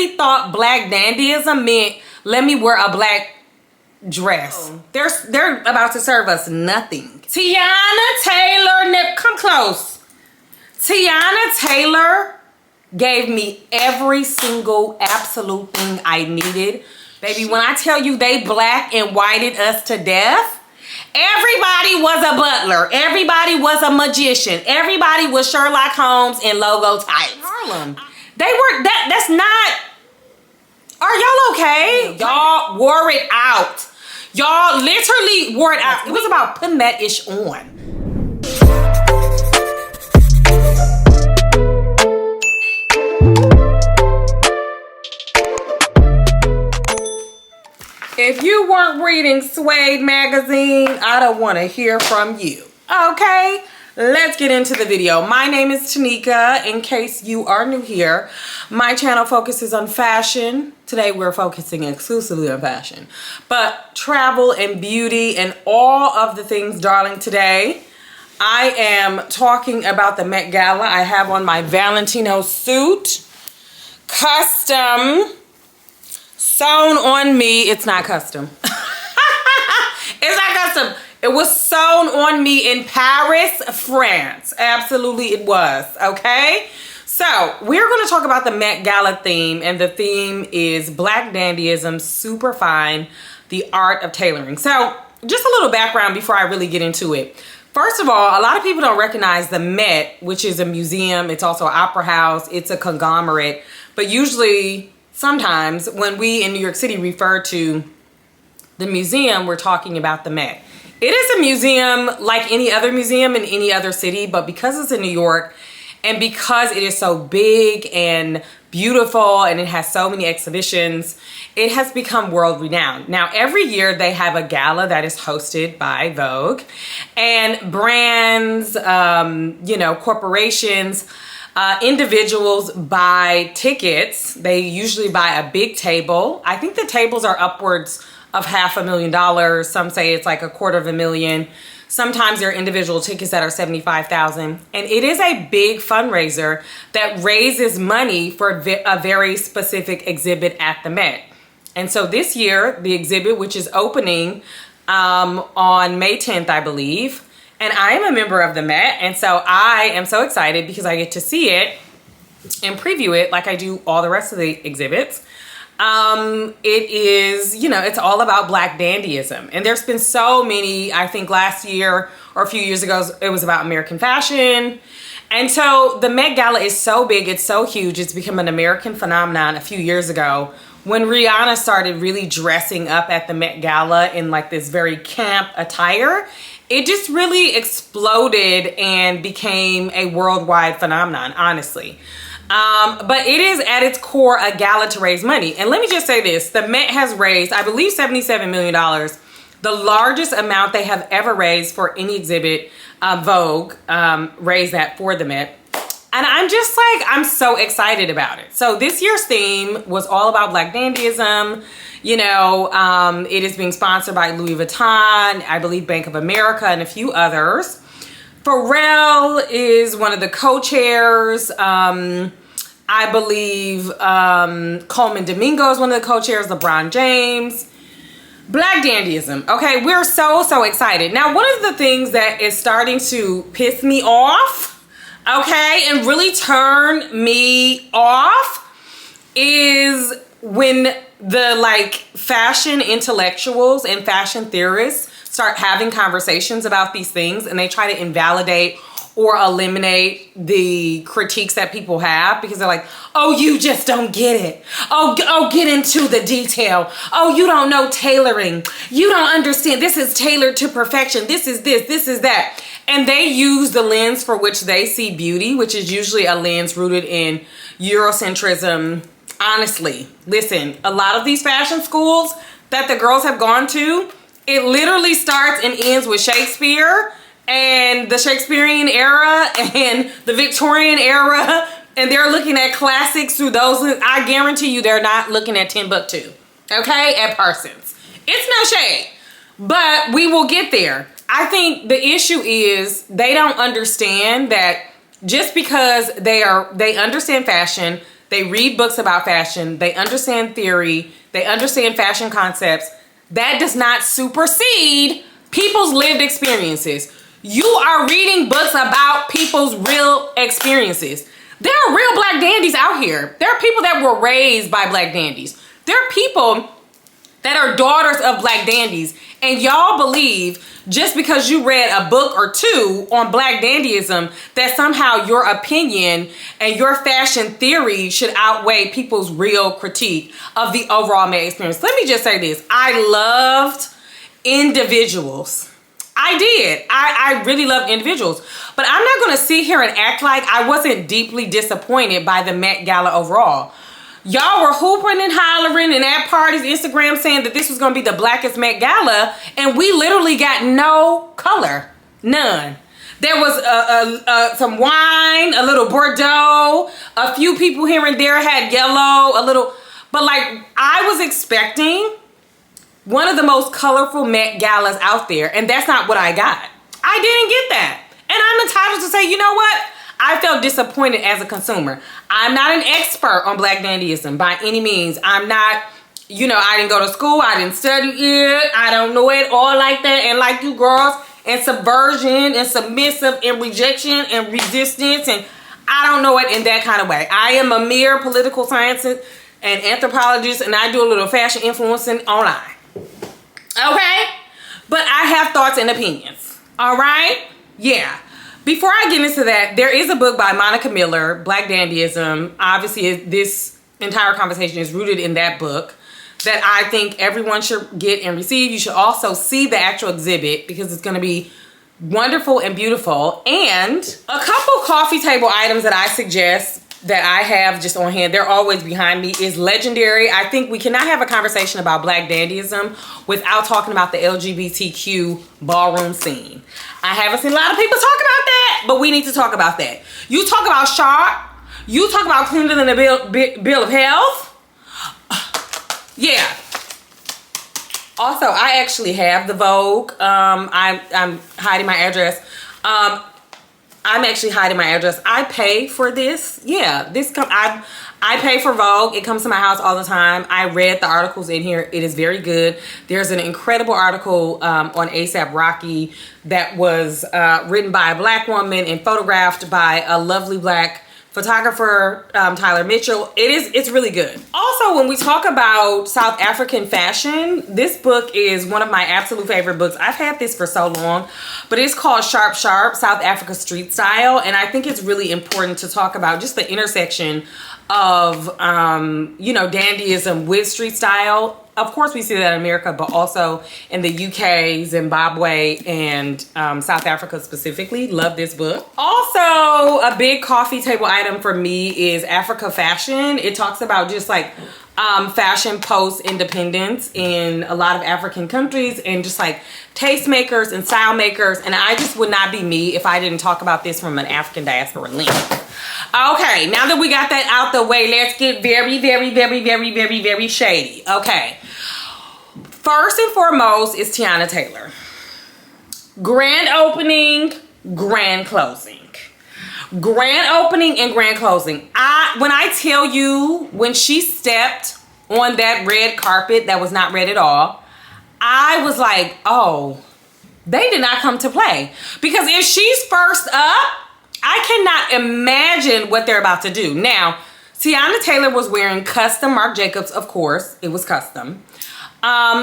really thought black dandyism meant let me wear a black dress. They're about to serve us nothing. Tiana Taylor, come close. Tiana Taylor gave me every single absolute thing I needed. Baby, when I tell you they black and whited us to death, everybody was a butler. Everybody was a magician. Everybody was Sherlock Holmes in logo tights. Harlem. They were, that's not, are y'all okay? Y'all wore it out. Y'all literally wore it out. It was about putting that ish on. If you weren't reading Suede magazine, I don't want to hear from you. Okay, let's get into the video. My name is Tenicka. In case you are new here, my channel focuses on fashion. Today we're focusing exclusively on fashion, but travel and beauty and all of the things, darling. Today I am talking about the Met Gala. I have on my Valentino suit, custom, sewn on me. It's not custom. It's not custom. It was sewn on me in Paris, France. Absolutely it was, okay? So we're gonna talk about the Met Gala theme, and the theme is Black Dandyism, Super Fine, the Art of Tailoring. So just a little background before I really get into it. First of all, a lot of people don't recognize the Met, which is a museum. It's also an opera house. It's a conglomerate. But usually, sometimes when we in New York City refer to the museum, we're talking about the Met. It is a museum like any other museum in any other city, but because it's in New York and because it is so big and beautiful and it has so many exhibitions, it has become world renowned. Now, every year they have a gala that is hosted by Vogue, and brands, you know, corporations, individuals buy tickets. They usually buy a big table. I think the tables are upwards of $500,000. Some say it's like $250,000. Sometimes there are individual tickets that are $75,000. And it is a big fundraiser that raises money for a very specific exhibit at the Met. And so this year, the exhibit, which is opening on May 10th, I believe, and I am a member of the Met, and so I am so excited because I get to see it and preview it like I do all the rest of the exhibits. It is, you know, it's all about Black dandyism. And there's been so many, I think last year or a few years ago, it was about American fashion. And so the Met Gala is so big, it's so huge, it's become an American phenomenon a few years ago when Rihanna started really dressing up at the Met Gala in like this very camp attire. It just really exploded and became a worldwide phenomenon, honestly. But it is at its core a gala to raise money. And let me just say this, the Met has raised, I believe, $77 million, the largest amount they have ever raised for any exhibit. Vogue raised that for the Met. And I'm just like, I'm so excited about it. So this year's theme was all about Black dandyism. You know, it is being sponsored by Louis Vuitton, I believe Bank of America, and a few others. Pharrell is one of the co-chairs. I believe Coleman Domingo is one of the co-chairs, LeBron James. Black dandyism. Okay, we're so excited. Now, one of the things that is starting to piss me off, okay, and really turn me off is when the like fashion intellectuals and fashion theorists start having conversations about these things and they try to invalidate or eliminate the critiques that people have because they're like, oh, you just don't get it. Oh, get into the detail. Oh, you don't know tailoring. You don't understand. This is tailored to perfection. This is this, this is that. And they use the lens for which they see beauty, which is usually a lens rooted in Eurocentrism. Honestly, listen, a lot of these fashion schools that the girls have gone to, it literally starts and ends with Shakespeare and the Shakespearean era and the Victorian era, and they're looking at classics through those. I guarantee you they're not looking at Timbuktu, okay, at Parsons. It's no shade, but we will get there. I think the issue is they don't understand that just because they understand fashion, They read books about fashion. They understand theory. They understand fashion concepts. That does not supersede people's lived experiences. You are reading books about people's real experiences. There are real black dandies out here. There are people that were raised by black dandies. There are people that are daughters of black dandies. And y'all believe just because you read a book or two on black dandyism that somehow your opinion and your fashion theory should outweigh people's real critique of the overall male experience. Let me just say this. I loved individuals. I did. I really loved individuals. But I'm not going to sit here and act like I wasn't deeply disappointed by the Met Gala overall. Y'all were hooping and hollering and at parties, Instagram, saying that this was going to be the blackest Met Gala, and we literally got no color. None. There was some wine, a little Bordeaux, a few people here and there had yellow, a little, but like I was expecting one of the most colorful Met Galas out there, and that's not what I got. I didn't get that. And I'm entitled to say, you know what? I felt disappointed as a consumer. I'm not an expert on black dandyism by any means. I'm not, you know, I didn't go to school. I didn't study it. I don't know it all like that. And like you girls, and subversion and submissive and rejection and resistance. And I don't know it in that kind of way. I am a mere political scientist and anthropologist, and I do a little fashion influencing online. Okay? But I have thoughts and opinions. All right? Yeah. Before I get into that, there is a book by Monica Miller, Black Dandyism. Obviously, this entire conversation is rooted in that book that I think everyone should get and receive. You should also see the actual exhibit because it's going to be wonderful and beautiful. And a couple coffee table items that I suggest that I have just on hand, they're always behind me, is legendary. I think we cannot have a conversation about black dandyism without talking about the LGBTQ ballroom scene. I haven't seen a lot of people talk about that, but we need to talk about that. You talk about sharp, you talk about cleaner than the bill of health. Yeah. Also, I actually have the Vogue. I'm hiding my address. I'm actually hiding my address. I pay for this. Yeah, I pay for Vogue. It comes to my house all the time. I read the articles in here. It is very good. There's an incredible article on ASAP Rocky that was written by a black woman and photographed by a lovely black photographer, Tyler Mitchell. It's really good. Also, when we talk about South African fashion, this book is one of my absolute favorite books. I've had this for so long, but it's called Sharp Sharp, South Africa Street Style. And I think it's really important to talk about just the intersection of, you know, dandyism with street style. Of course, we see that in America, but also in the UK, Zimbabwe, and South Africa specifically. Love this book. Also, a big coffee table item for me is Africa Fashion. It talks about just like fashion post-independence in a lot of African countries and just like tastemakers and style makers. And I just would not be me if I didn't talk about this from an African diaspora lens. Okay, now that we got that out the way, let's get very, very, very, very, very, very shady. Okay. First and foremost is Tiana Taylor. Grand opening, grand closing. Grand opening and grand closing. When I tell you, when she stepped on that red carpet that was not red at all, I was like, oh, they did not come to play. Because if she's first up, I cannot imagine what they're about to do. Now, Tiana Taylor was wearing custom Marc Jacobs, of course. It was custom.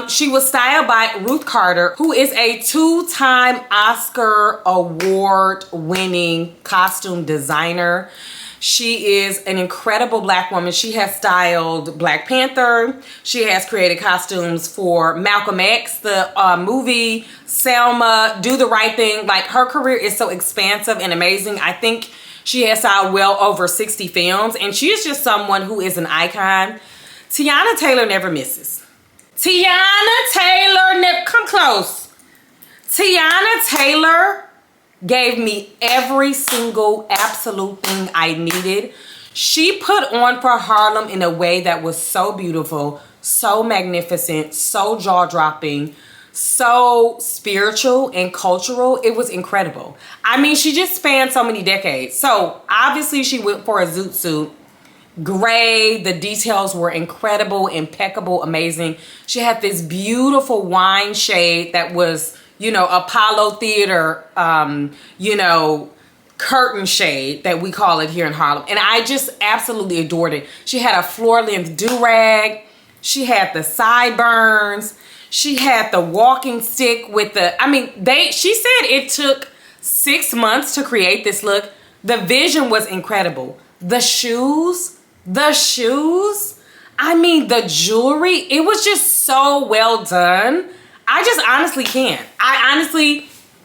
She was styled by Ruth Carter, who is a two-time Oscar award-winning costume designer. She is an incredible black woman. She has styled Black Panther. She has created costumes for Malcolm X, the movie, Selma, Do the Right Thing. Like, her career is so expansive and amazing. I think she has styled well over 60 films, and she is just someone who is an icon. Tiana Taylor never misses. Tiana Taylor, come close. Tiana Taylor gave me every single absolute thing I needed. She put on for Harlem in a way that was so beautiful, so magnificent, so jaw-dropping, so spiritual and cultural. It was incredible. I mean, she just spanned so many decades. So obviously she went for a zoot suit. gray. The details were incredible, impeccable, amazing. She had this beautiful wine shade that was, you know, Apollo Theater, you know, curtain shade that we call it here in Harlem. And I just absolutely adored it. She had a floor length do-rag. She had the sideburns. She had the walking stick with the, I mean, she said it took 6 months to create this look. The vision was incredible. The shoes, I mean, the jewelry, it was just so well done. I just honestly can't.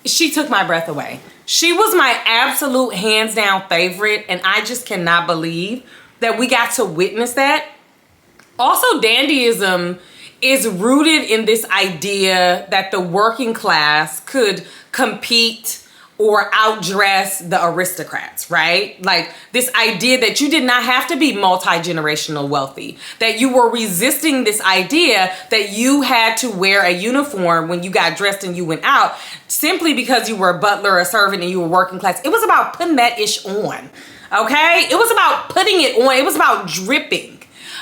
She took my breath away. She was my absolute hands down favorite, and I just cannot believe that we got to witness that. Also, dandyism is rooted in this idea that the working class could compete or outdress the aristocrats, right? Like this idea that you did not have to be multi-generational wealthy, that you were resisting this idea that you had to wear a uniform when you got dressed and you went out simply because you were a butler, a servant, and you were working class. It was about putting that ish on, okay? It was about putting it on. It was about dripping,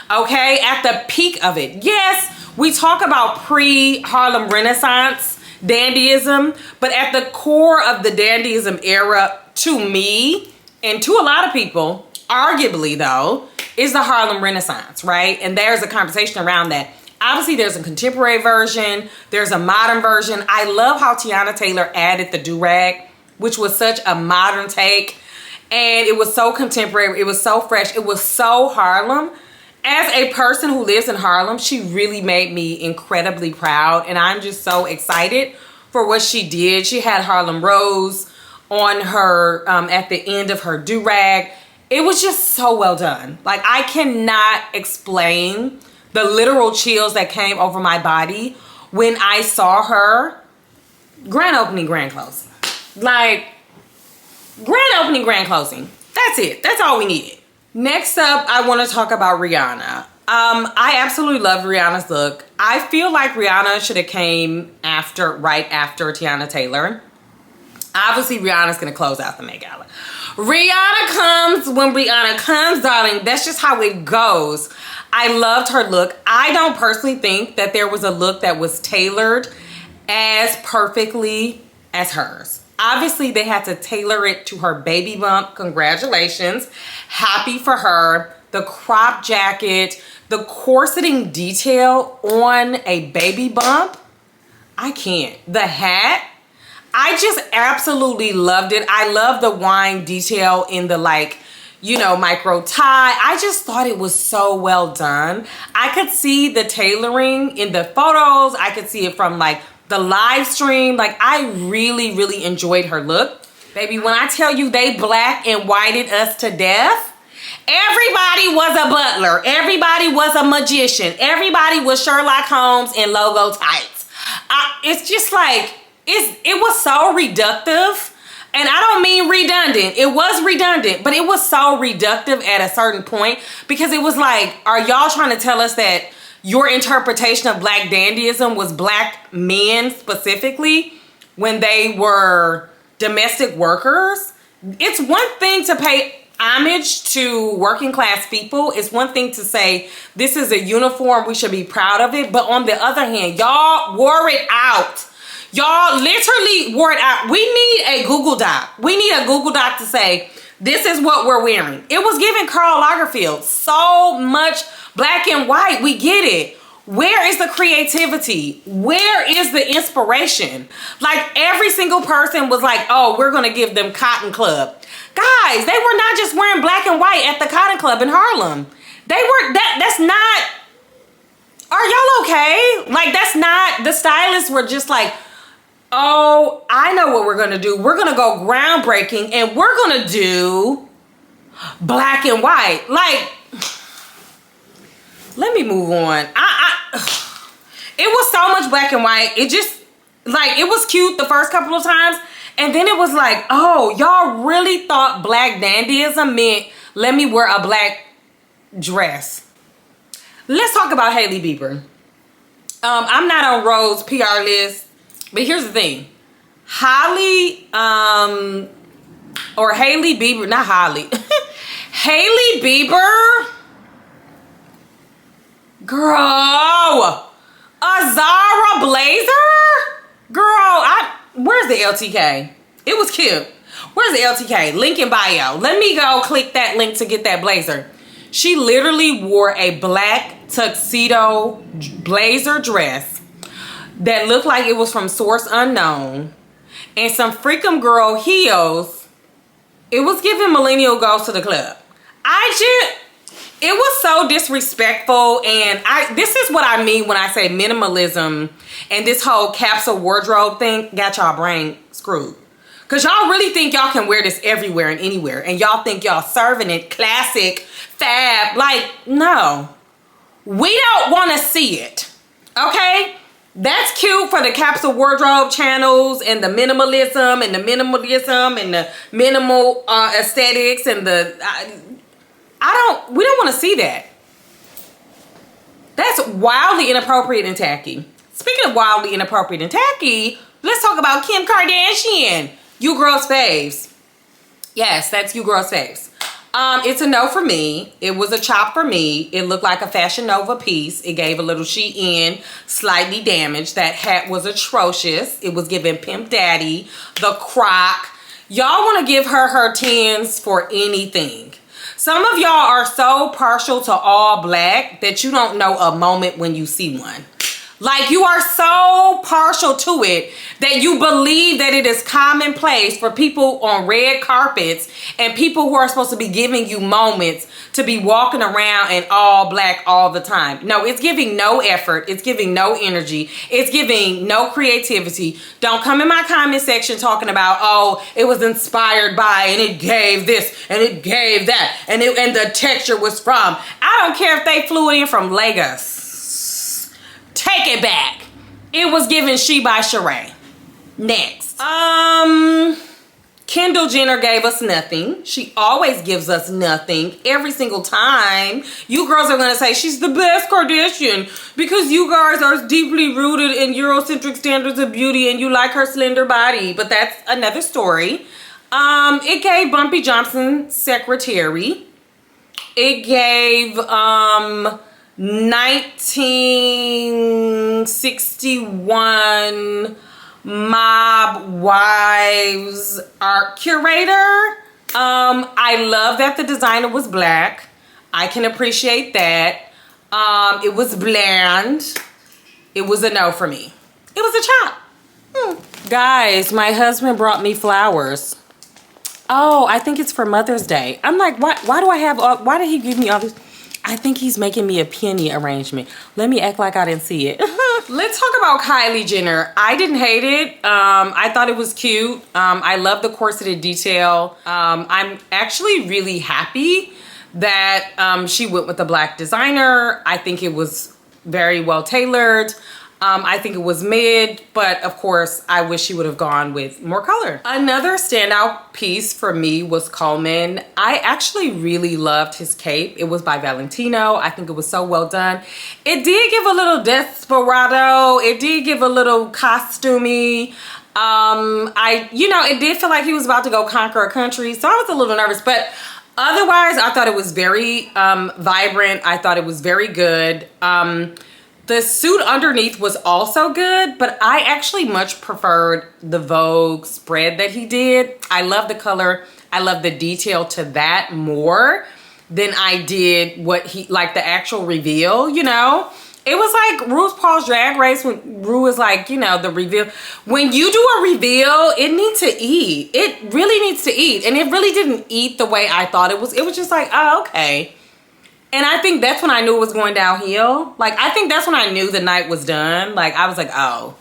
okay? At the peak of it. Yes, we talk about pre-Harlem Renaissance dandyism, but at the core of the dandyism era, to me and to a lot of people, arguably though, is the Harlem Renaissance, right? And there's a conversation around that. Obviously, there's a contemporary version, there's a modern version. I love how Tiana Taylor added the do-rag, which was such a modern take, and it was so contemporary, it was so fresh, it was so Harlem. As a person who lives in Harlem, she really made me incredibly proud, and I'm just so excited for what she did. She had Harlem Rose on her at the end of her do-rag. It was just so well done. Like, I cannot explain the literal chills that came over my body when I saw her grand opening, grand closing. Like, grand opening, grand closing. That's it. That's all we needed. Next up, I want to talk about Rihanna. I absolutely love Rihanna's look. I feel like Rihanna should have came right after Tiana Taylor. Obviously, Rihanna's going to close out the Met Gala. Rihanna comes when Rihanna comes, darling. That's just how it goes. I loved her look. I don't personally think that there was a look that was tailored as perfectly as hers. Obviously, they had to tailor it to her baby bump. Congratulations. Happy for her. The crop jacket, the corseting detail on a baby bump. I can't. The hat, I just absolutely loved it. I love the wine detail in the, like, you know, micro tie. I just thought it was so well done. I could see the tailoring in the photos. I could see it from, like, the live stream. Like, I really, really enjoyed her look. Baby, when I tell you they black and whited us to death, everybody was a butler. Everybody was a magician. Everybody was Sherlock Holmes in logo tights. It's just like, it was so reductive. And I don't mean redundant. It was redundant, but it was so reductive at a certain point, because it was like, are y'all trying to tell us that your interpretation of black dandyism was black men specifically when they were domestic workers? It's one thing to pay homage to working class people. It's one thing to say, this is a uniform, we should be proud of it. But on the other hand, y'all wore it out. Y'all literally wore it out. We need a Google Doc. We need a Google Doc to say, this is what we're wearing. It was giving Karl Lagerfeld so much black and white. We get it. Where is the creativity? Where is the inspiration? Like, every single person was like, oh, we're going to give them Cotton Club. Guys, they were not just wearing black and white at the Cotton Club in Harlem. They were, that's not, are y'all okay? Like, that's not, the stylists were just like, oh, I know what we're going to do. We're going to go groundbreaking and we're going to do black and white. Like, let me move on. It was so much black and white. It just, like, it was cute the first couple of times. And then it was like, oh, y'all really thought black dandyism meant let me wear a black dress. Let's talk about Hailey Bieber. I'm not on Rose's PR list, but here's the thing. Hailey Bieber, not Holly. Hailey Bieber Girl, a Zara blazer? Girl, where's the LTK? It was cute. Where's the LTK? Link in bio. Let me go click that link to get that blazer. She literally wore a black tuxedo blazer dress that looked like it was from Source Unknown and some freakum girl heels. It was giving millennial goes to the club. It was so disrespectful, and this is what I mean when I say minimalism and this whole capsule wardrobe thing got y'all brain screwed. Because y'all really think y'all can wear this everywhere and anywhere, and y'all think y'all serving it classic, fab. Like, no. We don't want to see it, okay? That's cute for the capsule wardrobe channels and the minimalism and the minimal aesthetics and we don't want to see that. That's wildly inappropriate and tacky. Speaking of wildly inappropriate and tacky, let's talk about Kim Kardashian. You girls' faves. Yes, that's you girls' faves. It's a no for me. It was a chop for me. It looked like a Fashion Nova piece. It gave a little Shein, slightly damaged. That hat was atrocious. It was giving Pimp Daddy, the croc. Y'all want to give her 10s for anything. Some of y'all are so partial to all black that you don't know a moment when you see one. Like, you are so partial to it that you believe that it is commonplace for people on red carpets and people who are supposed to be giving you moments to be walking around in all black all the time. No, it's giving no effort. It's giving no energy. It's giving no creativity. Don't come in my comment section talking about, oh, it was inspired by and it gave this and it gave that and the texture was from. I don't care if they flew it in from Lagos. Take it back. It was given She by Sheree. Next. Kendall Jenner gave us nothing. She always gives us nothing every single time. You girls are going to say she's the best Kardashian because you guys are deeply rooted in Eurocentric standards of beauty and you like her slender body. But that's another story. It gave Bumpy Johnson secretary. It gave 1961 Mob Wives art curator. I love that the designer was black. I can appreciate that. It was bland. It was a no for me. It was a chop. Guys, my husband brought me flowers. Oh, I think it's for Mother's Day. I'm like, why did he give me all this? I think he's making me a peony arrangement. Let me act like I didn't see it. Let's talk about Kylie Jenner. I didn't hate it. I thought it was cute. I love the corseted detail. I'm actually really happy that she went with a black designer. I think it was very well tailored. I think it was mid, but of course, I wish she would have gone with more color. Another standout piece for me was Coleman. I actually really loved his cape. It was by Valentino. I think it was so well done. It did give a little desperado. It did give a little costumey. It did feel like he was about to go conquer a country, so I was a little nervous, but otherwise, I thought it was very vibrant. I thought it was very good. The suit underneath was also good, but I actually much preferred the Vogue spread that he did. I love the color. I love the detail to that more than I did the actual reveal, you know? It was like RuPaul's Drag Race when Ru was like, the reveal. When you do a reveal, it needs to eat. It really needs to eat. And it really didn't eat the way I thought it was. It was just like, oh, okay. And I think that's when I knew it was going downhill. Like, I think that's when I knew the night was done. Like, I was like, oh,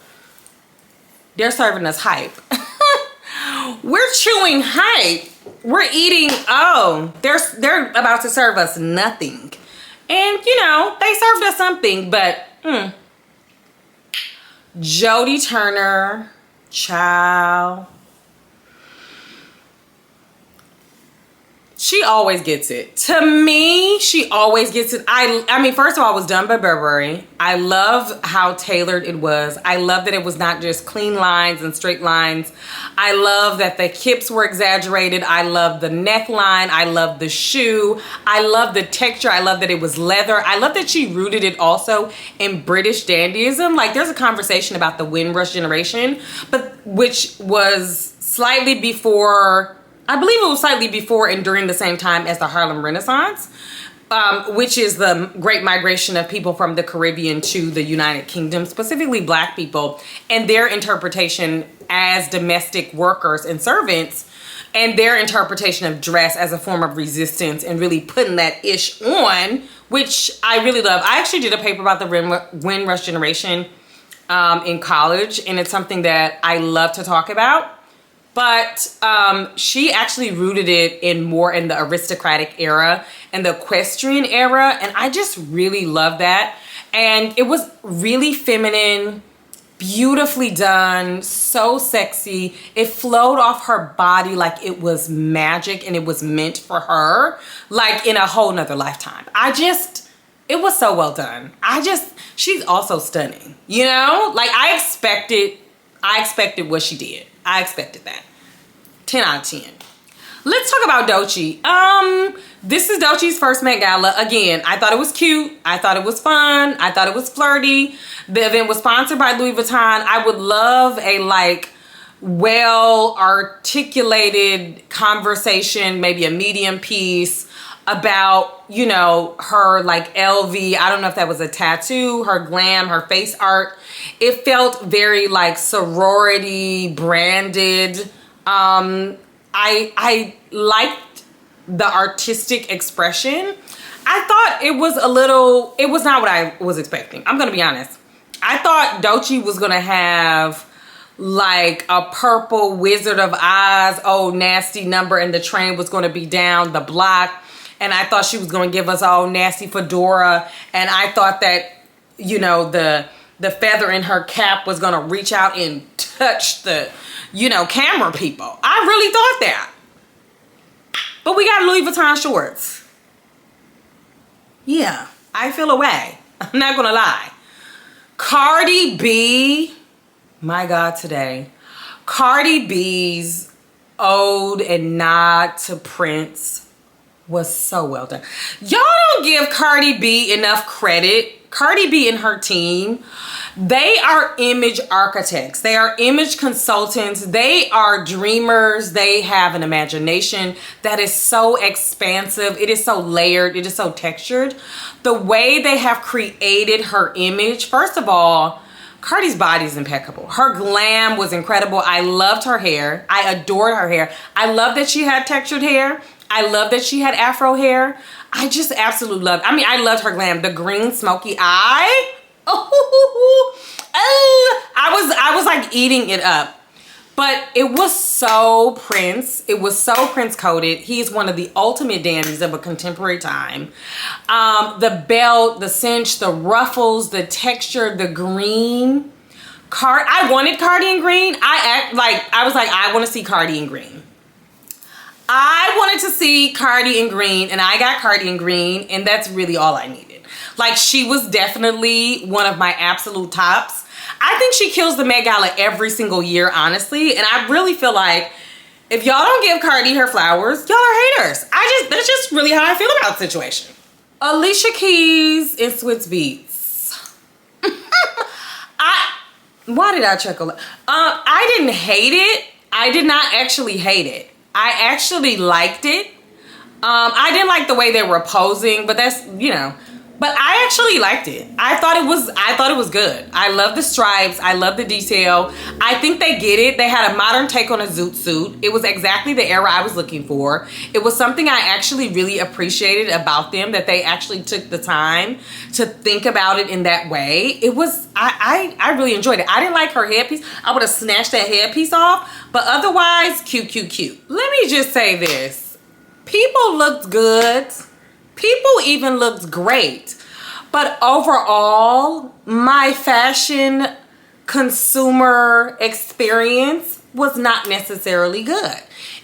they're serving us hype. We're chewing hype. We're eating, they're about to serve us nothing. And, they served us something, but, Jodie Turner, child. She always gets it. To me, she always gets it. I mean, first of all, it was done by Burberry. I love how tailored it was. I love that it was not just clean lines and straight lines. I love that the hips were exaggerated. I love the neckline. I love the shoe. I love the texture. I love that it was leather. I love that she rooted it also in British dandyism. Like, there's a conversation about the Windrush generation, but which was slightly before, I believe it was slightly before and during the same time as the Harlem Renaissance, which is the great migration of people from the Caribbean to the United Kingdom, specifically Black people, and their interpretation as domestic workers and servants, and their interpretation of dress as a form of resistance and really putting that ish on, which I really love. I actually did a paper about the Windrush generation in college, and it's something that I love to talk about. But she actually rooted it in more in the aristocratic era and the equestrian era. And I just really love that. And it was really feminine, beautifully done, so sexy. It flowed off her body like it was magic and it was meant for her, like in a whole nother lifetime. It was so well done. She's also stunning, you know? Like, I expected what she did. I expected that. 10 out of 10. Let's talk about Doechii. This is Doechii's first Met Gala. Again, I thought it was cute. I thought it was fun. I thought it was flirty. The event was sponsored by Louis Vuitton. I would love a like well articulated conversation, maybe a medium piece about, you know, her like LV. I don't know if that was a tattoo, her glam, her face art. It felt very like sorority branded. I liked the artistic expression. I thought it was not what I was expecting. I'm gonna be honest. I thought Doechii was gonna have like a purple Wizard of Oz, oh nasty number, and the train was gonna be down the block. And I thought she was gonna give us all nasty fedora. And I thought that, you know, the feather in her cap was gonna reach out and touch the, you know, camera people. I really thought that. But we got Louis Vuitton shorts. Yeah, I feel away. I'm not gonna lie. Cardi B, my God, today. Cardi B's ode and nod to Prince was so well done. Y'all don't give Cardi B enough credit. Cardi B and her team, they are image architects. They are image consultants. They are dreamers. They have an imagination that is so expansive. It is so layered. It is so textured. The way they have created her image, first of all, Cardi's body is impeccable. Her glam was incredible. I loved her hair. I adored her hair. I love that she had textured hair. I love that she had afro hair. I just absolutely loved. I mean, I loved her glam. The green smoky eye. Oh, I was like eating it up. But it was so Prince. It was so Prince coded. He's one of the ultimate dandies of a contemporary time. The belt, the cinch, the ruffles, the texture, the green. I wanted Cardi in green. I was like, I want to see Cardi in green. I wanted to see Cardi in green, and I got Cardi in green, and that's really all I needed. Like, she was definitely one of my absolute tops. I think she kills the Met Gala every single year, honestly, and I really feel like if y'all don't give Cardi her flowers, y'all are haters. That's just really how I feel about the situation. Alicia Keys in Swizz Beatz. Why did I chuckle? I didn't hate it. I did not actually hate it. I actually liked it. I didn't like the way they were posing, but that's, you know, but I actually liked it. I thought it was good. I love the stripes. I love the detail. I think they get it. They had a modern take on a zoot suit. It was exactly the era I was looking for. It was something I actually really appreciated about them, that they actually took the time to think about it in that way. It was, I really enjoyed it. I didn't like her headpiece. I would have snatched that headpiece off, but otherwise, cute. Let me just say this. People looked good. People even looked great. But overall, my fashion consumer experience was not necessarily good.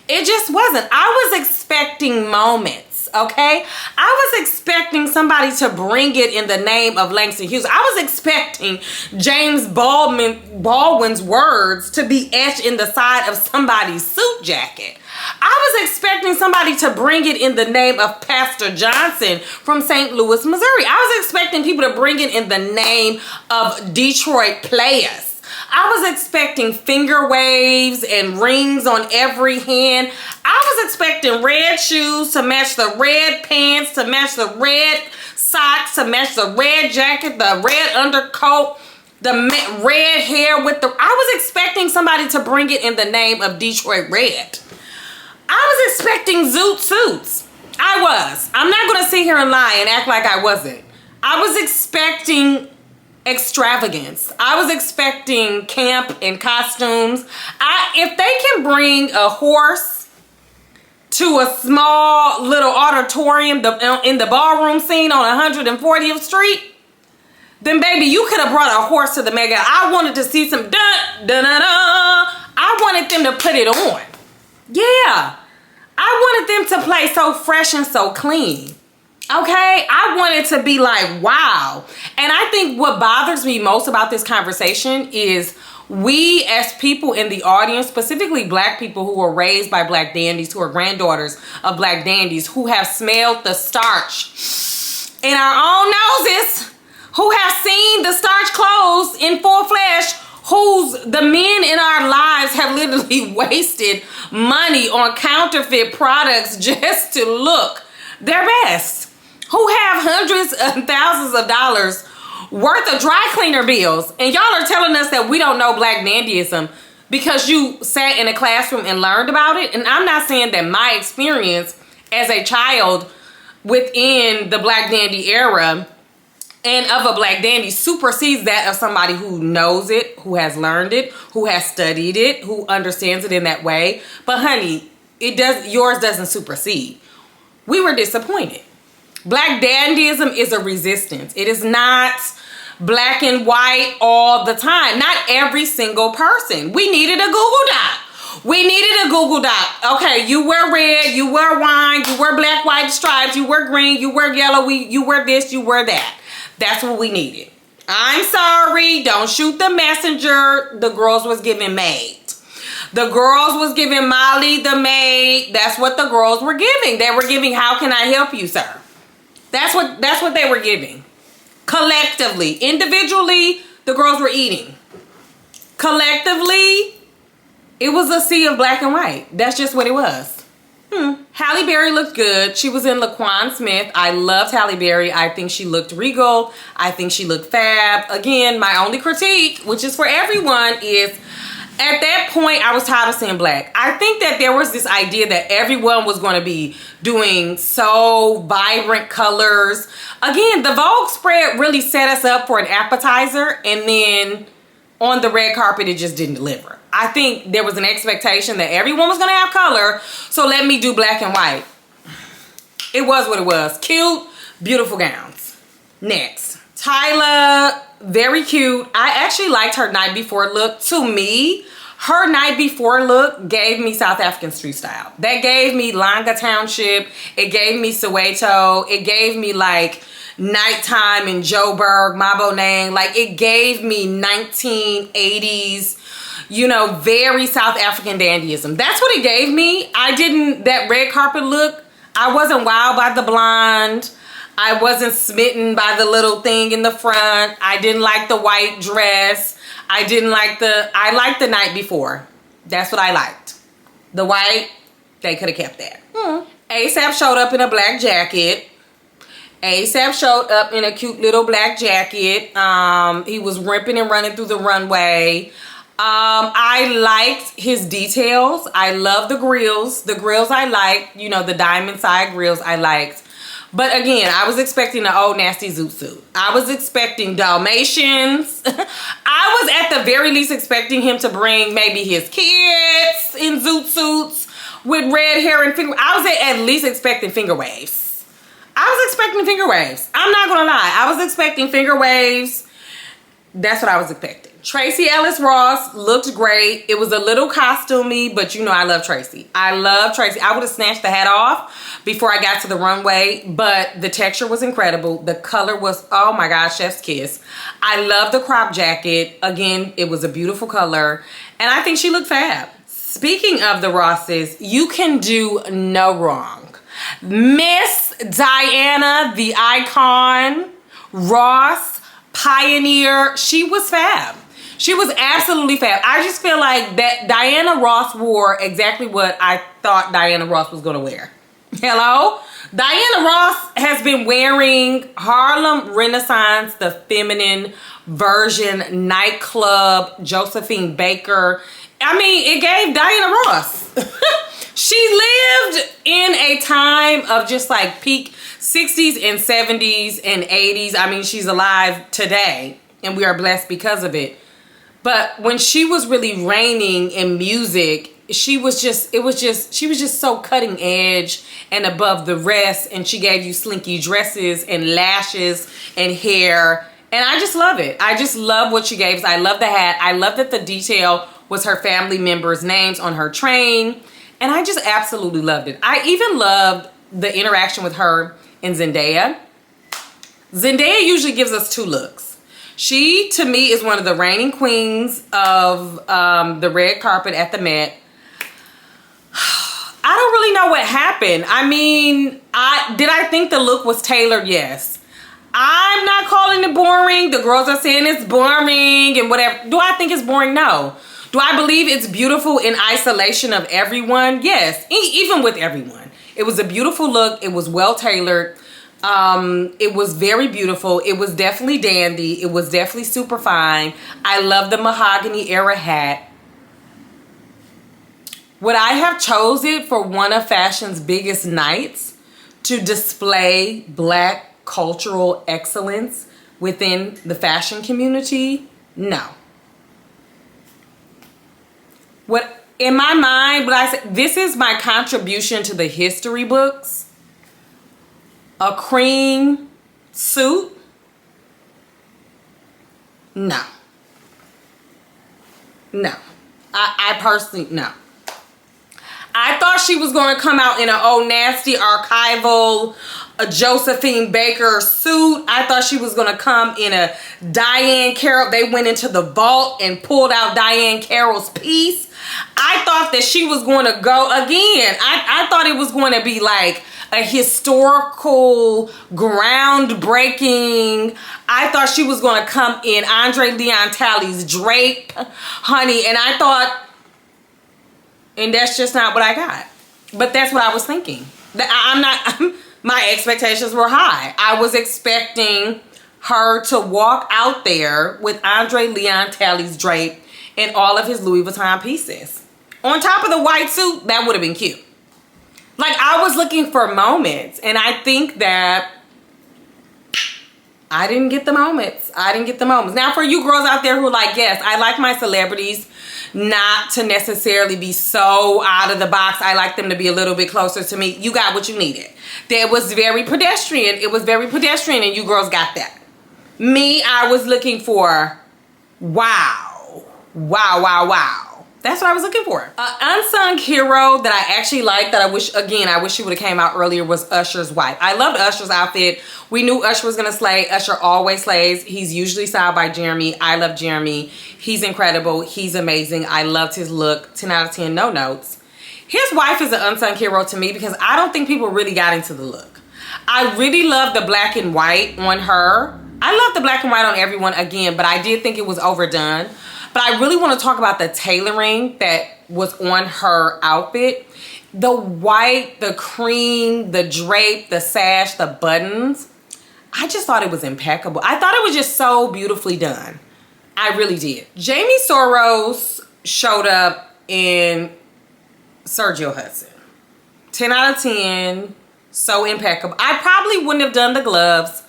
It just wasn't. I was expecting moments, okay? I was expecting somebody to bring it in the name of Langston Hughes. I was expecting James Baldwin's words to be etched in the side of somebody's suit jacket. I was expecting somebody to bring it in the name of Pastor Johnson from St. Louis, Missouri. I was expecting people to bring it in the name of Detroit Players. I was expecting finger waves and rings on every hand. I was expecting red shoes to match the red pants, to match the red socks, to match the red jacket, the red undercoat, the red hair with the... I was expecting somebody to bring it in the name of Detroit Red. I was expecting zoot suits. I was. I'm not going to sit here and lie and act like I wasn't. I was expecting extravagance. I was expecting camp and costumes. If they can bring a horse to a small little auditorium in the ballroom scene on 140th Street, then baby, you could have brought a horse to the Met Gala. I wanted to see some dun-dun-dun-dun. I wanted them to put it on. Yeah. I wanted them to play so fresh and so clean. Okay, I wanted to be like, wow. And I think what bothers me most about this conversation is we as people in the audience, specifically black people who were raised by black dandies, who are granddaughters of black dandies, who have smelled the starch in our own noses, who have seen the starch clothes in full flesh, the men in our lives have literally wasted money on counterfeit products just to look their best. Who have hundreds of thousands of dollars worth of dry cleaner bills. And y'all are telling us that we don't know black dandyism because you sat in a classroom and learned about it. And I'm not saying that my experience as a child within the black dandy era and of a black dandy supersedes that of somebody who knows it, who has learned it, who has studied it, who understands it in that way. But honey, yours doesn't supersede. We were disappointed. Black dandyism is a resistance. It is not black and white all the time. Not every single person. We needed a Google Doc. We needed a Google Doc. Okay, you wear red, you wear wine, you wear black, white stripes, you wear green, you wear yellow, you wear this, you wear that. That's what we needed. I'm sorry, don't shoot the messenger. The girls was giving maid. The girls was giving Molly the maid. That's what the girls were giving. They were giving, how can I help you, sir? That's what they were giving. Collectively. Individually, the girls were eating. Collectively, it was a sea of black and white. That's just what it was. Halle Berry looked good. She was in Laquan Smith. I loved Halle Berry. I think she looked regal. I think she looked fab. Again, my only critique, which is for everyone, is at that point, I was tired of seeing black. I think that there was this idea that everyone was going to be doing so vibrant colors. Again, the Vogue spread really set us up for an appetizer, and then on the red carpet, it just didn't deliver. I think there was an expectation that everyone was going to have color, so let me do black and white. It was what it was. Cute, beautiful gowns. Next, Tyla. Very cute. I actually liked her night before look. To me, her night before look gave me South African street style. That gave me Langa Township. It gave me Soweto. It gave me like nighttime in Joburg, Maboneng. Like it gave me 1980s, you know, very South African dandyism. That's what it gave me. That red carpet look, I wasn't wowed by the blonde. I wasn't smitten by the little thing in the front. I didn't like the white dress. I liked the night before. That's what I liked. The white, they could have kept that. ASAP showed up in a black jacket. ASAP showed up in a cute little black jacket. He was ripping and running through the runway. I liked his details. I love the grills. The grills I liked. You know, the diamond side grills I liked. But again, I was expecting an old nasty zoot suit. I was expecting Dalmatians. I was at the very least expecting him to bring maybe his kids in zoot suits with red hair and finger. I was at least expecting finger waves. I was expecting finger waves. I'm not gonna lie. I was expecting finger waves. That's what I was expecting. Tracee Ellis Ross looked great. It was a little costumey, but you know I love Tracee. I love Tracee. I would have snatched the hat off before I got to the runway, but the texture was incredible. The color was, oh my gosh, chef's kiss. I love the crop jacket. Again, it was a beautiful color, and I think she looked fab. Speaking of the Rosses, you can do no wrong. Miss Diana, the icon, Ross, pioneer, she was fab. She was absolutely fab. I just feel like that Diana Ross wore exactly what I thought Diana Ross was going to wear. Hello? Diana Ross has been wearing Harlem Renaissance, the feminine version, nightclub, Josephine Baker. I mean, it gave Diana Ross. She lived in a time of just like peak 60s and 70s and 80s. I mean, she's alive today and we are blessed because of it. But when she was really reigning in music, she was just so cutting edge and above the rest. And she gave you slinky dresses and lashes and hair. And I just love it. I just love what she gave us. I love the hat. I love that the detail was her family members' names on her train. And I just absolutely loved it. I even loved the interaction with her and Zendaya. Zendaya usually gives us two looks. She, to me, is one of the reigning queens of the red carpet at the Met. I don't really know what happened. I mean, did I think the look was tailored? Yes. I'm not calling it boring. The girls are saying it's boring and whatever. Do I think it's boring? No. Do I believe it's beautiful in isolation of everyone? Yes, even with everyone. It was a beautiful look. It was well tailored. It was very beautiful. It was definitely dandy. It was definitely super fine. I love the mahogany era hat. Would I have chose it for one of fashion's biggest nights to display Black cultural excellence within the fashion community? No. What in my mind, I say this is my contribution to the history books. A cream suit? No. No. I personally, no. I thought she was going to come out in an old nasty archival a Josephine Baker suit. I thought she was going to come in a Diane Carroll. They went into the vault and pulled out Diane Carroll's piece. I thought that she was going to go again. I thought it was going to be like a historical, groundbreaking. I thought she was going to come in Andre Leon Talley's drape, honey. And I thought, and that's just not what I got. But that's what I was thinking. My expectations were high. I was expecting her to walk out there with Andre Leon Talley's drape and all of his Louis Vuitton pieces. On top of the white suit, that would have been cute. Like, I was looking for moments, and I think that I didn't get the moments. I didn't get the moments. Now, for you girls out there who are like, yes, I like my celebrities not to necessarily be so out of the box. I like them to be a little bit closer to me. You got what you needed. That was very pedestrian. It was very pedestrian, and you girls got that. Me, I was looking for wow. Wow, wow, wow. That's what I was looking for. An unsung hero that I actually liked, that I wish she would have came out earlier, was Usher's wife. I loved Usher's outfit. We knew Usher was going to slay. Usher always slays. He's usually styled by Jeremy. I love Jeremy. He's incredible. He's amazing. I loved his look. 10 out of 10, no notes. His wife is an unsung hero to me because I don't think people really got into the look. I really love the black and white on her. I love the black and white on everyone again, but I did think it was overdone. But I really want to talk about the tailoring that was on her outfit. The white, the cream, the drape, the sash, the buttons. I just thought it was impeccable. I thought it was just so beautifully done. I really did. Jamie Soros showed up in Sergio Hudson. 10 out of 10. So impeccable. I probably wouldn't have done the gloves,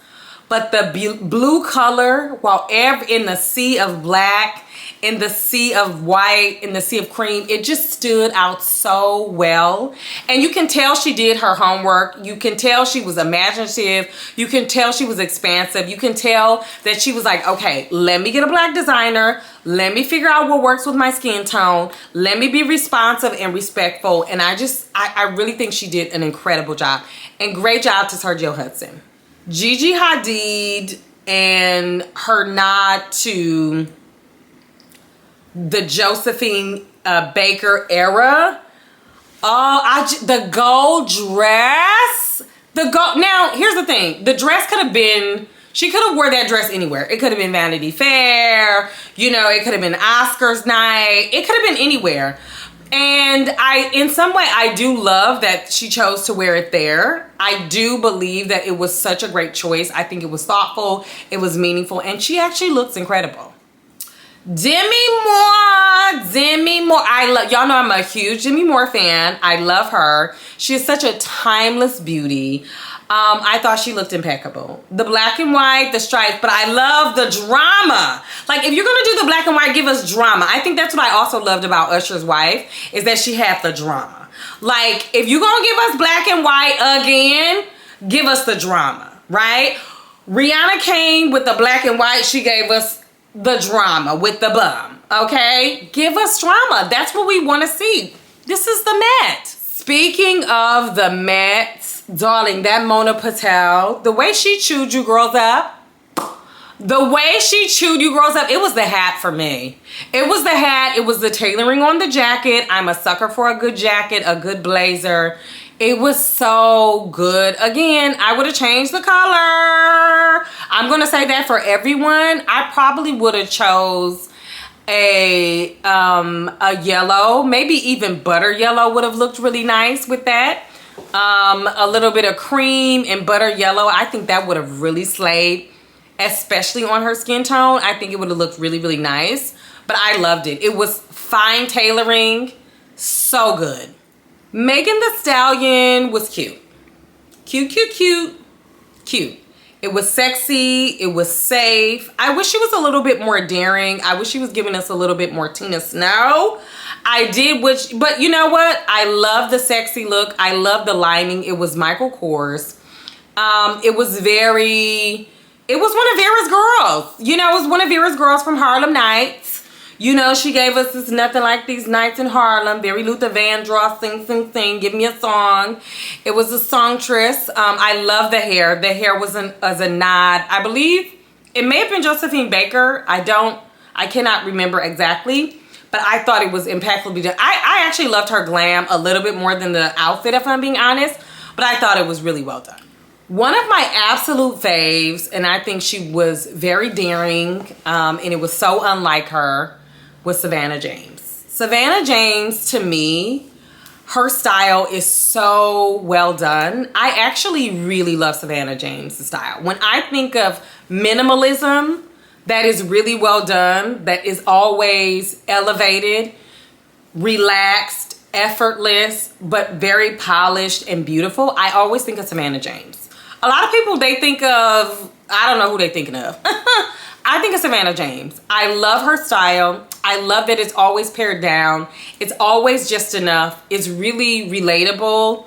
but the blue color, while in the sea of black, in the sea of white, in the sea of cream, it just stood out so well. And you can tell she did her homework. You can tell she was imaginative. You can tell she was expansive. You can tell that she was like, okay, let me get a black designer. Let me figure out what works with my skin tone. Let me be responsive and respectful. And I really think she did an incredible job. And great job to Sergio Hudson. Gigi Hadid and her nod to the Josephine Baker era. The gold dress. Now, here's the thing. The dress could have been, she could have wore that dress anywhere. It could have been Vanity Fair. You know, it could have been Oscars night. It could have been anywhere. And in some way, I do love that she chose to wear it there. I do believe that it was such a great choice. I think it was thoughtful. It was meaningful. And she actually looks incredible. Demi Moore. Y'all know I'm a huge Demi Moore fan. I love her. She is such a timeless beauty. I thought she looked impeccable. The black and white, the stripes, but I love the drama. Like, if you're gonna do the black and white, give us drama. I think that's what I also loved about Usher's wife, is that she had the drama. Like, if you're gonna give us black and white again, give us the drama, right? Rihanna came with the black and white. She gave us the drama with the bum, okay? Give us drama. That's what we want to see. This is the Met. Speaking of the Met, darling, that Mona Patel, the way she chewed you girls up, it was the hat for me. It was the hat. It was the tailoring on the jacket. I'm a sucker for a good jacket, a good blazer. It was so good. Again, I would have changed the color. I'm going to say that for everyone. I probably would have chose a yellow. Maybe even butter yellow would have looked really nice with that. A little bit of cream and butter yellow. I think that would have really slayed, especially on her skin tone. I think it would have looked really, really nice. But I loved it. It was fine tailoring. So good. Megan Thee Stallion was cute. Cute. It was sexy. It was safe. I wish she was a little bit more daring. I wish she was giving us a little bit more Tina Snow. But you know what? I love the sexy look. I love the lining. It was Michael Kors. It was one of Vera's girls. You know, it was one of Vera's girls from Harlem Nights. You know, she gave us this Nothing Like These Nights in Harlem. Very Luther Vandross, sing, give me a song. It was a songstress. I love the hair. The hair was as a nod. I believe it may have been Josephine Baker. I cannot remember exactly, but I thought it was impeccably done. I actually loved her glam a little bit more than the outfit, if I'm being honest, but I thought it was really well done. One of my absolute faves, and I think she was very daring, and it was so unlike her, was Savannah James. Savannah James, to me, her style is so well done. I actually really love Savannah James' style. When I think of minimalism that is really well done, that is always elevated, relaxed, effortless, but very polished and beautiful, I always think of Savannah James. A lot of people, they think of, I don't know who they're thinking of. I think of Savannah James. I love her style. I love that it's always pared down. It's always just enough. It's really relatable.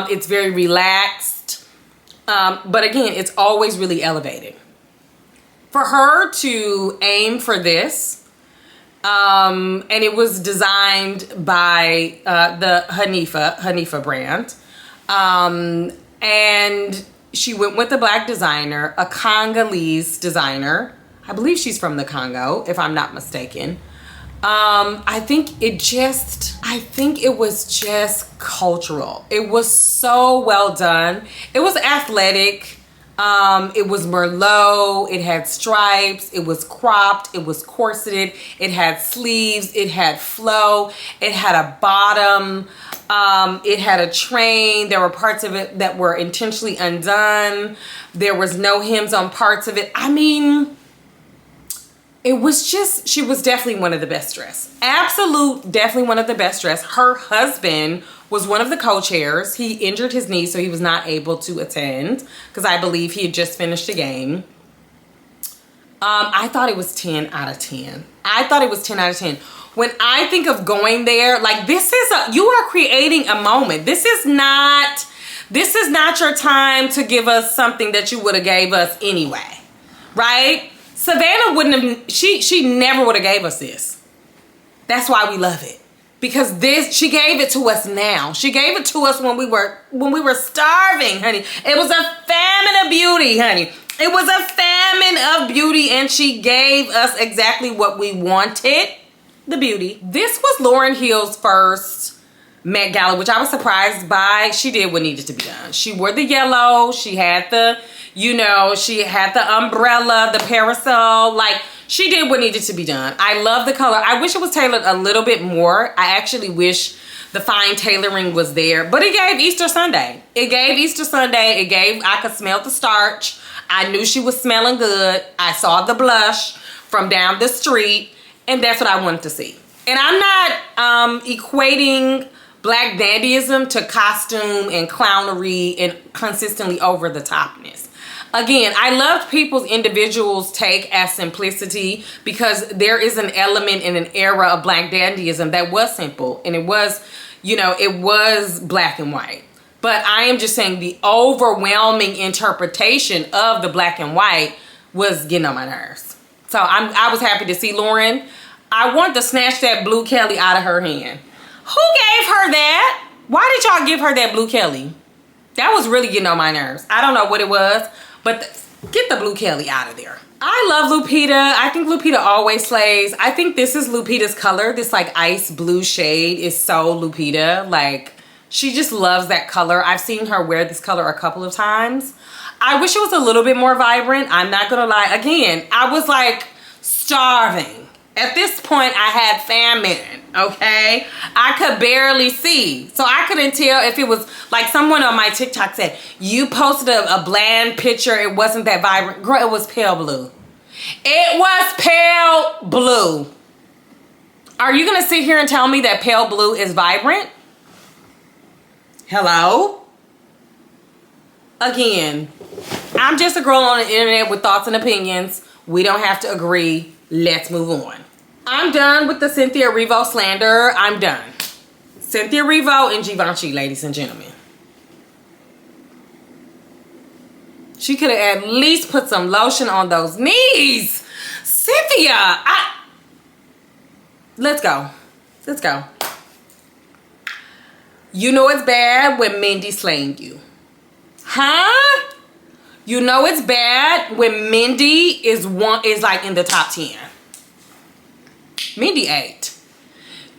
It's very relaxed. But again, it's always really elevated. For her to aim for this, and it was designed by the Hanifa brand. And she went with a black designer, a Congolese designer. I believe she's from the Congo, if I'm not mistaken. I think it was just cultural. It was so well done. It was athletic. It was Merlot. It had stripes. It was cropped. It was corseted. It had sleeves. It had flow. It had a bottom. It had a train. There were parts of it that were intentionally undone. There was no hems on parts of it. I mean, it was just, she was definitely one of the best dressed. Absolute, definitely one of the best dressed. Her husband was one of the co-chairs. He injured his knee, so he was not able to attend because I believe he had just finished the game. I thought it was 10 out of 10. I thought it was 10 out of 10. When I think of going there, like this is you are creating a moment. This is not your time to give us something that you would have gave us anyway, right? Savannah wouldn't have, she never would have gave us this. That's why we love it. Because she gave it to us now. She gave it to us when we were starving, honey. It was a famine of beauty, honey. It was a famine of beauty, and she gave us exactly what we wanted, the beauty. This was Lauryn Hill's first Met Gala, which I was surprised by. She did what needed to be done. She wore the yellow. She had the, she had the umbrella, the parasol. Like, she did what needed to be done. I love the color. I wish it was tailored a little bit more. I actually wish the fine tailoring was there. But it gave Easter Sunday. It gave Easter Sunday. I could smell the starch. I knew she was smelling good. I saw the blush from down the street. And that's what I wanted to see. And I'm not equating black dandyism to costume and clownery and consistently over the topness. Again, I loved people's individuals' take as simplicity because there is an element in an era of black dandyism that was simple, and it was, it was black and white. But I am just saying the overwhelming interpretation of the black and white was getting on my nerves. So I was happy to see Lauryn. I want to snatch that blue Kelly out of her hand. Who gave her that? Why did y'all give her that blue Kelly? That was really getting on my nerves. I don't know what it was, but get the blue Kelly out of there. I love Lupita. I think Lupita always slays. I think this is Lupita's color. This like ice blue shade is so Lupita. Like, she just loves that color. I've seen her wear this color a couple of times. I wish it was a little bit more vibrant. I'm not gonna lie. Again, I was like starving. At this point, I had famine, okay? I could barely see. So I couldn't tell if it was, like someone on my TikTok said, you posted a bland picture, it wasn't that vibrant. Girl, it was pale blue. It was pale blue. Are you gonna sit here and tell me that pale blue is vibrant? Hello? Again, I'm just a girl on the internet with thoughts and opinions. We don't have to agree. Let's move on. I'm done with the Cynthia Erivo slander. I'm done. Cynthia Erivo and Givenchy, ladies and gentlemen. She could have at least put some lotion on those knees. Cynthia, let's go. Let's go. You know it's bad when Mindy slaying you. Huh? You know it's bad when Mindy is like in the top 10. Mindy ate.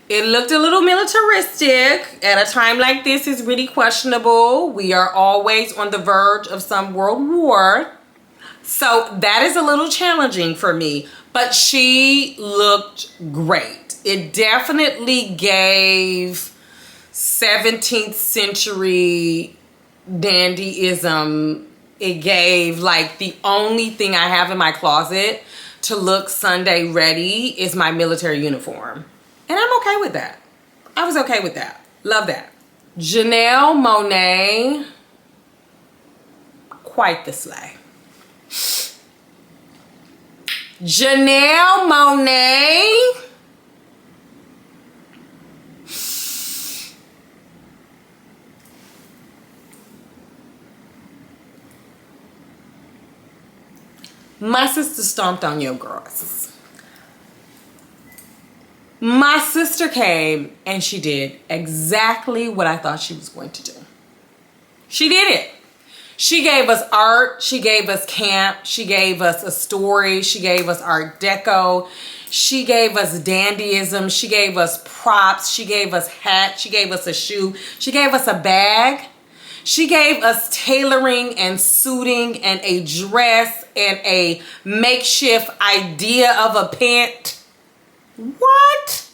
It looked a little militaristic. At a time like this, it's really questionable. We are always on the verge of some world war. So that is a little challenging for me. But she looked great. It definitely gave 17th century dandyism. It gave like the only thing I have in my closet to look Sunday ready is my military uniform. And I'm okay with that. I was okay with that. Love that. Janelle Monáe, quite the slay. Janelle Monáe. My sister stomped on your girls. My sister came and she did exactly what I thought she was going to do. She did it. She gave us art. She gave us camp. She gave us a story. She gave us Art Deco. She gave us dandyism. She gave us props. She gave us hats. She gave us a shoe. She gave us a bag. She gave us tailoring and suiting and a dress and a makeshift idea of a pant. What?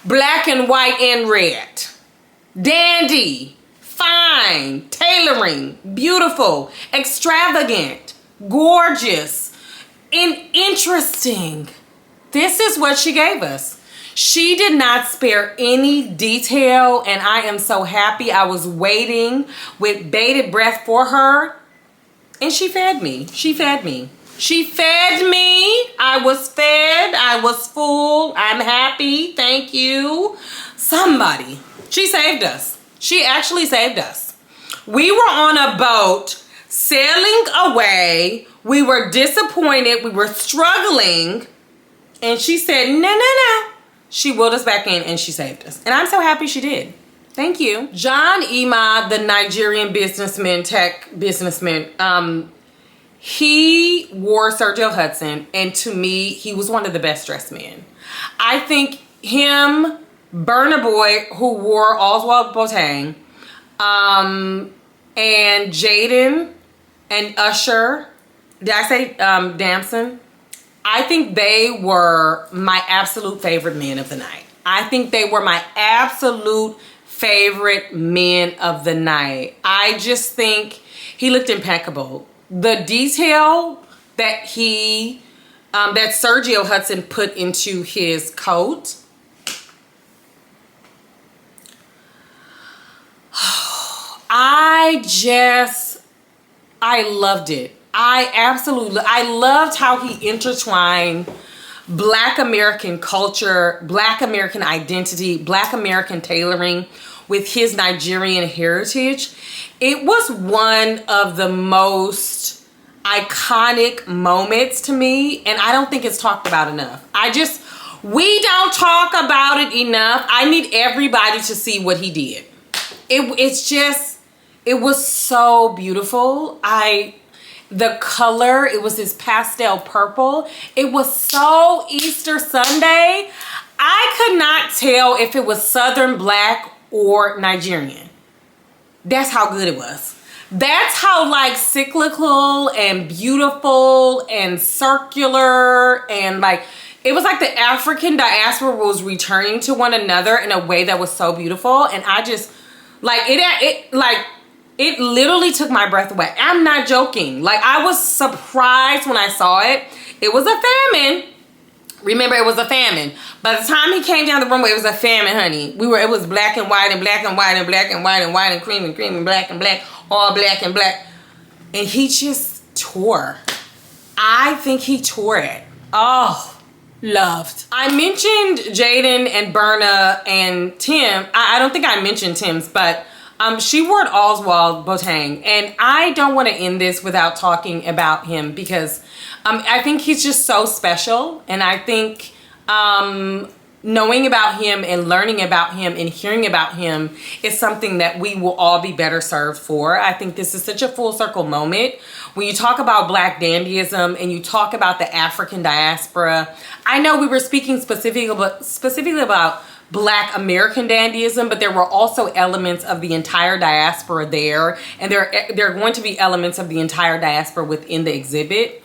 Black and white and red. Dandy. Fine. Tailoring. Beautiful. Extravagant. gorgeous, and interesting. This is what she gave us. She did not spare any detail, and I am so happy. I was waiting with bated breath for her, and she fed me. She fed me. She fed me. I was fed. I was full. I'm happy. Thank you. Somebody. She saved us. She actually saved us. We were on a boat sailing away. We were disappointed. We were struggling. And she said, no, no, no. She wheeled us back in and she saved us. And I'm so happy she did. Thank you. John Ima, the Nigerian businessman, tech businessman, he wore Sergio Hudson, and to me, he was one of the best dressed men. I think him, Burna Boy, who wore Oswald Boateng, and Jaden and Usher, did I say Damson? I think they were my absolute favorite men of the night. I think they were my absolute favorite men of the night. I just think he looked impeccable. The detail that that Sergio Hudson put into his coat, I loved it. I loved how he intertwined Black American culture, Black American identity, Black American tailoring with his Nigerian heritage. It was one of the most iconic moments to me, and I don't think it's talked about enough. We don't talk about it enough. I need everybody to see what he did. It was so beautiful. The color, it was this pastel purple. It was so Easter Sunday. I could not tell if it was Southern Black or Nigerian. That's how good it was. That's how like cyclical and beautiful and circular, and like it was like the African diaspora was returning to one another in a way that was so beautiful. And I just like it literally took my breath away. I'm not joking. Like, I was surprised when I saw it. It was a famine. Remember, it was a famine. By the time he came down the runway, it was a famine, honey. It was black and white and black and white and black and white and white and cream and black and black, all black and black. And he just tore. I think he tore it. Oh, loved. I mentioned Jaden and Burna and Tim. I don't think I mentioned Tim's, but she wore an Oswald Boateng, and I don't want to end this without talking about him because I think he's just so special, and I think knowing about him and learning about him and hearing about him is something that we will all be better served for. I think this is such a full circle moment. When you talk about Black dandyism and you talk about the African diaspora, I know we were speaking specifically about Black American dandyism, but there were also elements of the entire diaspora there, and there are going to be elements of the entire diaspora within the exhibit.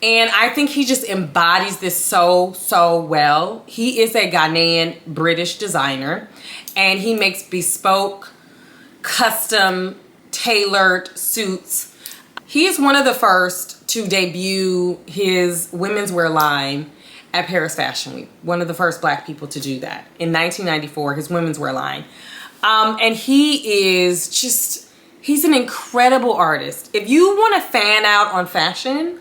And I think he just embodies this so well. He is a Ghanaian British designer, and he makes bespoke, custom, tailored suits. He is one of the first to debut his women's wear line at Paris Fashion Week. One of the first Black people to do that. In 1994, his women's wear line. And he's an incredible artist. If you want to fan out on fashion,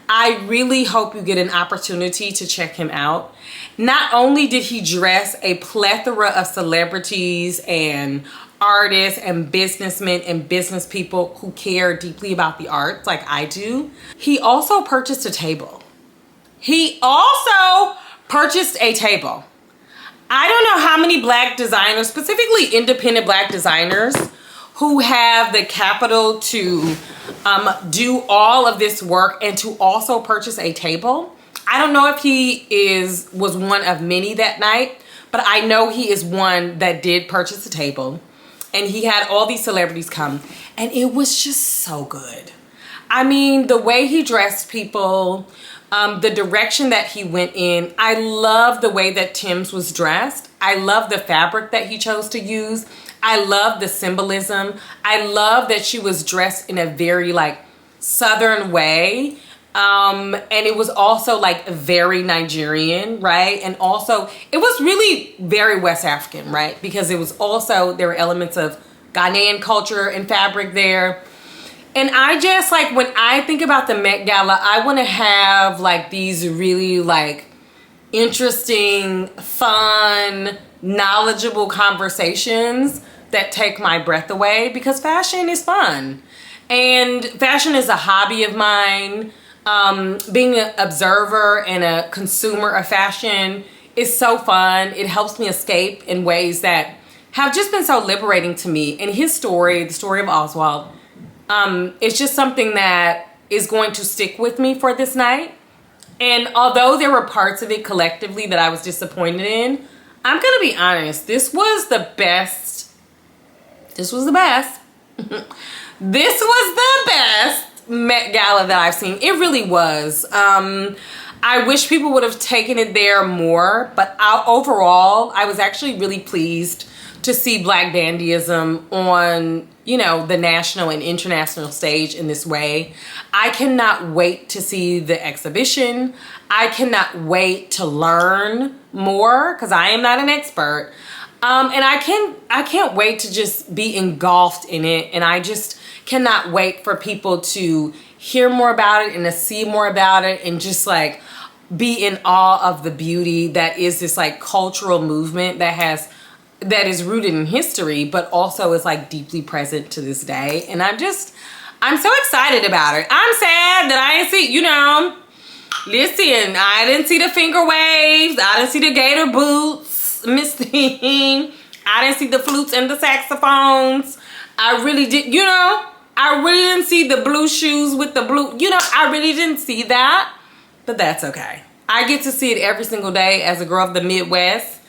I really hope you get an opportunity to check him out. Not only did he dress a plethora of celebrities and artists and businessmen and business people who care deeply about the arts like I do, he also purchased a table. I don't know how many Black designers, specifically independent Black designers, who have the capital to do all of this work and to also purchase a table. I don't know if he was one of many that night, but I know he is one that did purchase a table. And he had all these celebrities come, and it was just so good. I mean, the way he dressed people, the direction that he went in. I love the way that Tim's was dressed. I love the fabric that he chose to use. I love the symbolism. I love that she was dressed in a very like Southern way. And it was also like very Nigerian, right? And also it was really very West African, right? Because it was also, there were elements of Ghanaian culture and fabric there. And I just like, when I think about the Met Gala, I want to have like these really like interesting, fun, knowledgeable conversations that take my breath away, because fashion is fun. And fashion is a hobby of mine. Being an observer and a consumer of fashion is so fun. It helps me escape in ways that have just been so liberating to me. And his story, the story of Oswald, it's just something that is going to stick with me for this night. And although there were parts of it collectively that I was disappointed in, I'm gonna be honest, this was the best. This was the best. This was the best Met Gala that I've seen. It really was. I wish people would have taken it there more, but overall, I was actually really pleased to see Black dandyism on, you know, the national and international stage in this way. I cannot wait to see the exhibition. I cannot wait to learn more, because I am not an expert. And I can't wait to just be engulfed in it. And I just cannot wait for people to hear more about it and to see more about it and just like be in awe of the beauty that is this like cultural movement that is rooted in history, but also is like deeply present to this day. And I'm so excited about it. I'm sad that I didn't see, you know, listen, I didn't see the finger waves. I didn't see the gator boots missing. I didn't see the flutes and the saxophones. I really did, you know, I really didn't see the blue shoes with the blue, you know, I really didn't see that, but that's okay. I get to see it every single day as a girl of the Midwest.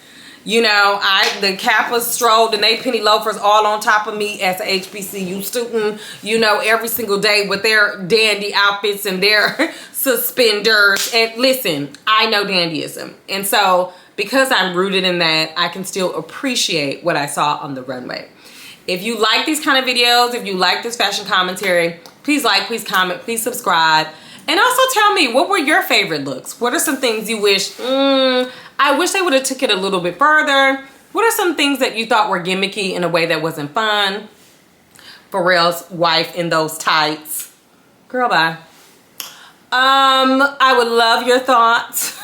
You know, the Kappas strolled and they penny loafers all on top of me as a HBCU student, you know, every single day with their dandy outfits and their suspenders. And listen, I know dandyism. And so because I'm rooted in that, I can still appreciate what I saw on the runway. If you like these kind of videos, if you like this fashion commentary, please like, please comment, please subscribe. And also tell me, what were your favorite looks? What are some things you wish, I wish they would have took it a little bit further? What are some things that you thought were gimmicky in a way that wasn't fun? Pharrell's wife in those tights. Girl, bye. I would love your thoughts.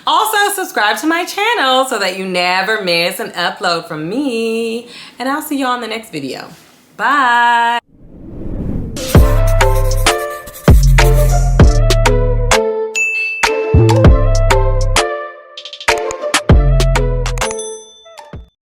Also, subscribe to my channel so that you never miss an upload from me. And I'll see you on the next video. Bye.